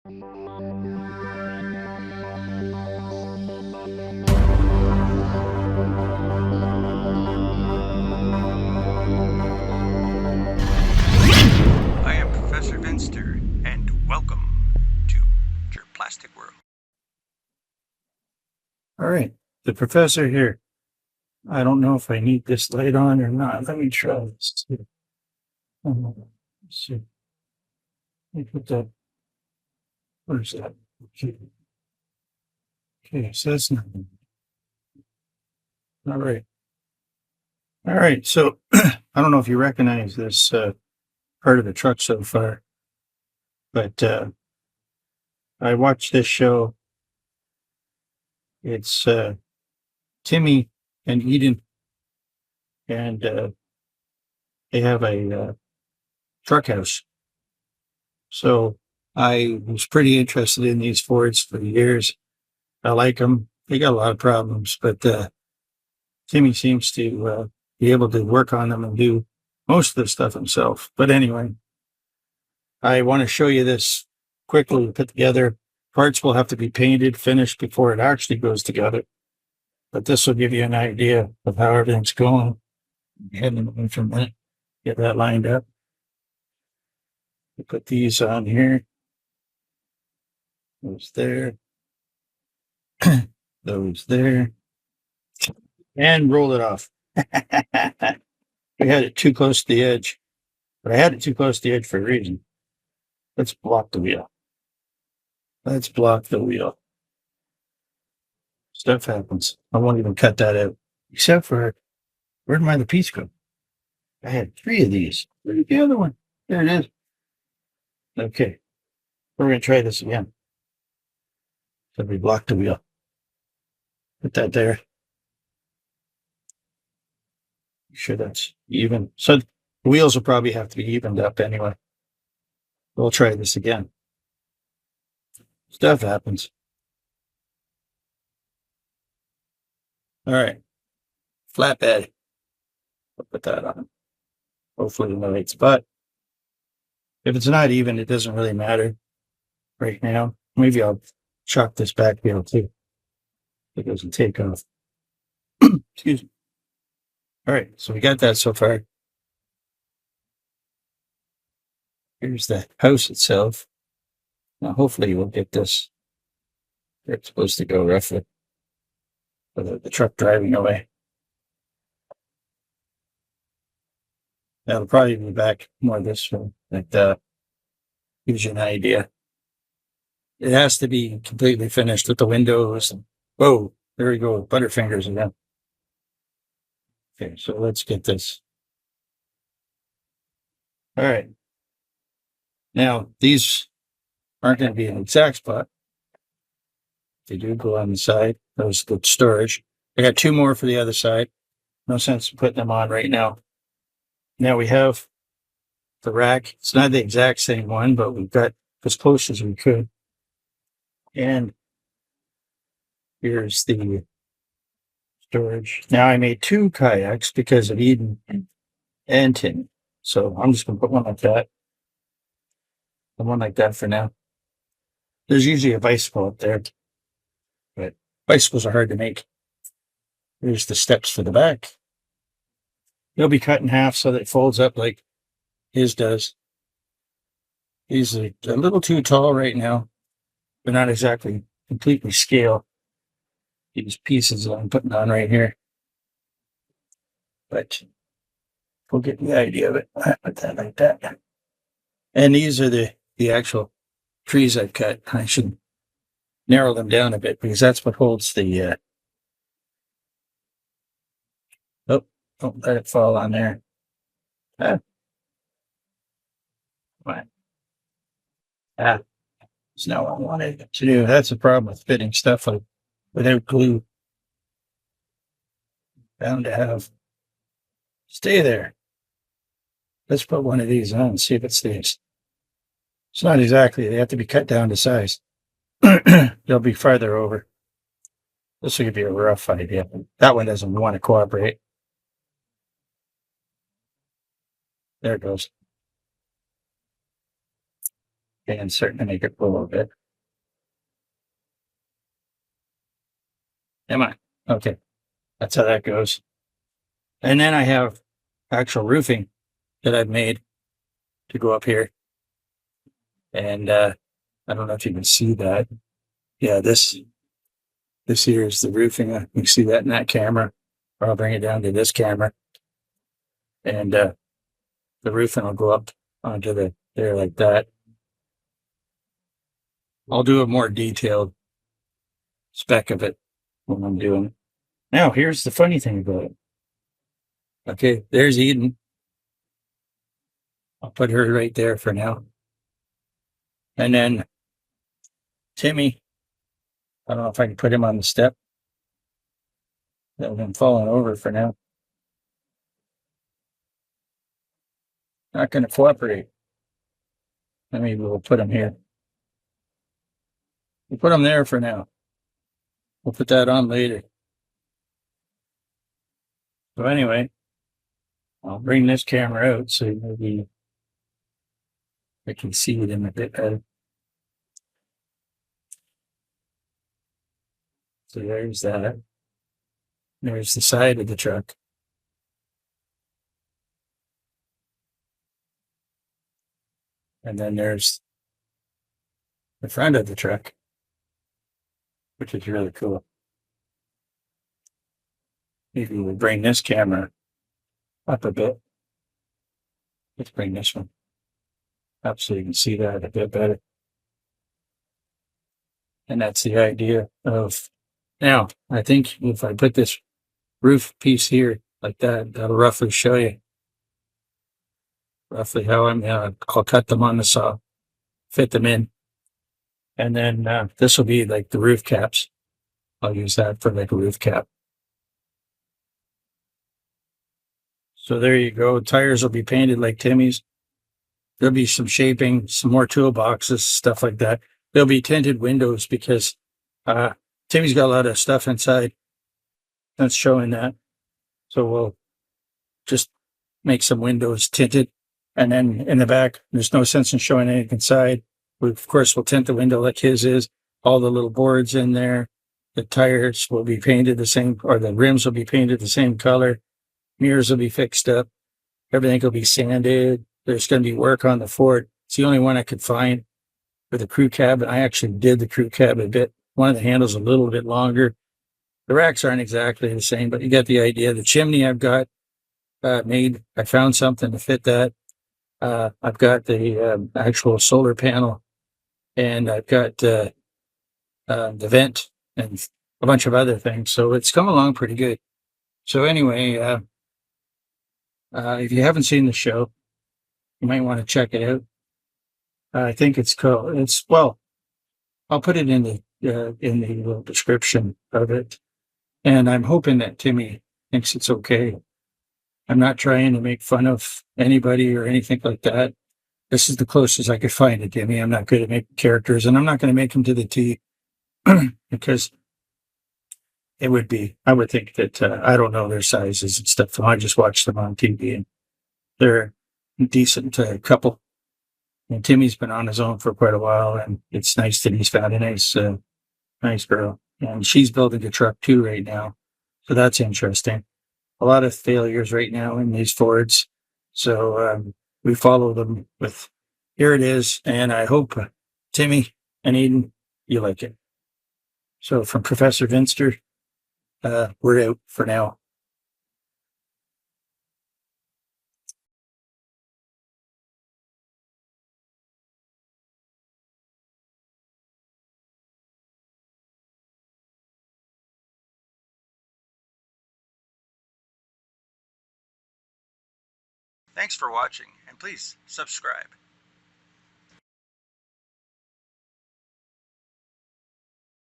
I am Professor Vinster, and welcome to Jurplastic World. All right, the professor here. I don't know if I need this light on or not. Let me try this. Let's see. Let me put that. Where's that? Okay, so that's nothing. All right. All right, so I don't know if you recognize this part of the truck so far, but I watched this show. It's Timmy and Eden, and they have a truck house. So I was pretty interested in these Fords for years. I like them. They got a lot of problems, but Timmy seems to be able to work on them and do most of the stuff himself. But anyway, I want to show you this quickly put together. Parts will have to be painted, finished before it actually goes together. But this will give you an idea of how everything's going. Heading away from that, get that lined up. We put these on here. Those there. Those there. And roll it off. We had it too close to the edge. But I had it too close to the edge for a reason. Let's block the wheel. Let's block the wheel. Stuff happens. I won't even cut that out. Except for, where'd my other piece go? I had 3 of these. Where's the other one? There it is. Okay. We're going to try this again. So we block the wheel. Put that there. Make sure that's even. So the wheels will probably have to be evened up anyway. We'll try this again. Stuff happens. All right. Flatbed. I'll put that on. Hopefully in the right spot. If it's not even, it doesn't really matter right now. Maybe I'll chalk this back wheel too. It doesn't take off. Excuse me. All right, so we got that so far. Here's the house itself. Now, hopefully, we'll get this where it's supposed to go roughly without the truck driving away. That'll probably be back more this way. That gives you an idea. It has to be completely finished with the windows. Whoa, there we go. Butterfingers again. Okay, so let's get this. All right. Now, these aren't going to be an exact spot. They do go on the side. Those good storage. I got 2 more for the other side. No sense in putting them on right now. Now we have the rack. It's not the exact same one, but we've got as close as we could. And here's the storage. Now I made 2 kayaks because of Eden and Tim. So I'm just going to put one like that. And one like that for now. There's usually a bicycle up there. But bicycles are hard to make. Here's the steps for the back. They'll be cut in half so that it folds up like his does. He's a little too tall right now, but not exactly completely scale. These pieces that I'm putting on right here. But we'll get the idea of it. I put that like that. And these are the actual trees I've cut. I should narrow them down a bit because that's what holds the don't let it fall on there. It's not what I wanted to do. That's the problem with fitting stuff like without glue. Bound to have. Stay there. Let's put one of these on and see if it stays. It's not exactly, they have to be cut down to size. They'll be farther over. This will give you a rough idea. That one doesn't want to cooperate. There it goes. and starting to make it a little bit. Am I? Okay. That's how that goes. And then I have actual roofing that I've made to go up here. And I don't know if you can see that. Yeah, this here is the roofing. You can see that in that camera. Or I'll bring it down to this camera. And the roofing will go up onto there like that. I'll do a more detailed spec of it when I'm doing it. Now, here's the funny thing about it. Okay, there's Eden. I'll put her right there for now. And then Timmy, I don't know if I can put him on the step. That him falling over for now. Not going to cooperate. Maybe we'll put him here. We'll put him there for now. We'll put that on later. So anyway, I'll bring this camera out so maybe I can see it in a bit better. So there's that. There's the side of the truck. And then there's the front of the truck, which is really cool. Maybe we'll bring this camera up a bit. Let's bring this one up so you can see that a bit better. And that's the idea of, now, I think if I put this roof piece here like that, that'll roughly show you roughly how I'll cut them on the saw, fit them in. And then this will be like the roof caps. I'll use that for like a roof cap. So there you go. Tires will be painted like Timmy's. There'll be some shaping, some more toolboxes, stuff like that. There'll be tinted windows because Timmy's got a lot of stuff inside that's showing that. So we'll just make some windows tinted. And then in the back, there's no sense in showing anything inside. Of course, we'll tint the window like his is. All the little boards in there. The tires will be painted the same, or the rims will be painted the same color. Mirrors will be fixed up. Everything will be sanded. There's going to be work on the Ford. It's the only one I could find for the crew cab. I actually did the crew cab a bit. One of the handles a little bit longer. The racks aren't exactly the same, but you get the idea. The chimney I've got made. I found something to fit that. I've got the actual solar panel, and I've got the vent and a bunch of other things. So it's come along pretty good. So anyway, if you haven't seen the show, you might want to check it out. I think it's called. I'll put it in the description of it, and I'm hoping that Timmy thinks it's okay. I'm not trying to make fun of anybody or anything like that. This is the closest I could find to Timmy. I'm not good at making characters, and I'm not going to make them to the T because I would think that I don't know their sizes and stuff. So I just watch them on TV, and they're a decent couple. And Timmy's been on his own for quite a while, and it's nice that he's found a nice girl. And she's building a truck too right now, so that's interesting. A lot of failures right now in these Fords, so we follow them with. Here it is, and I hope Timmy and Eden, you like it. So from Professor Vinster, we're out for now. Thanks for watching, and please subscribe.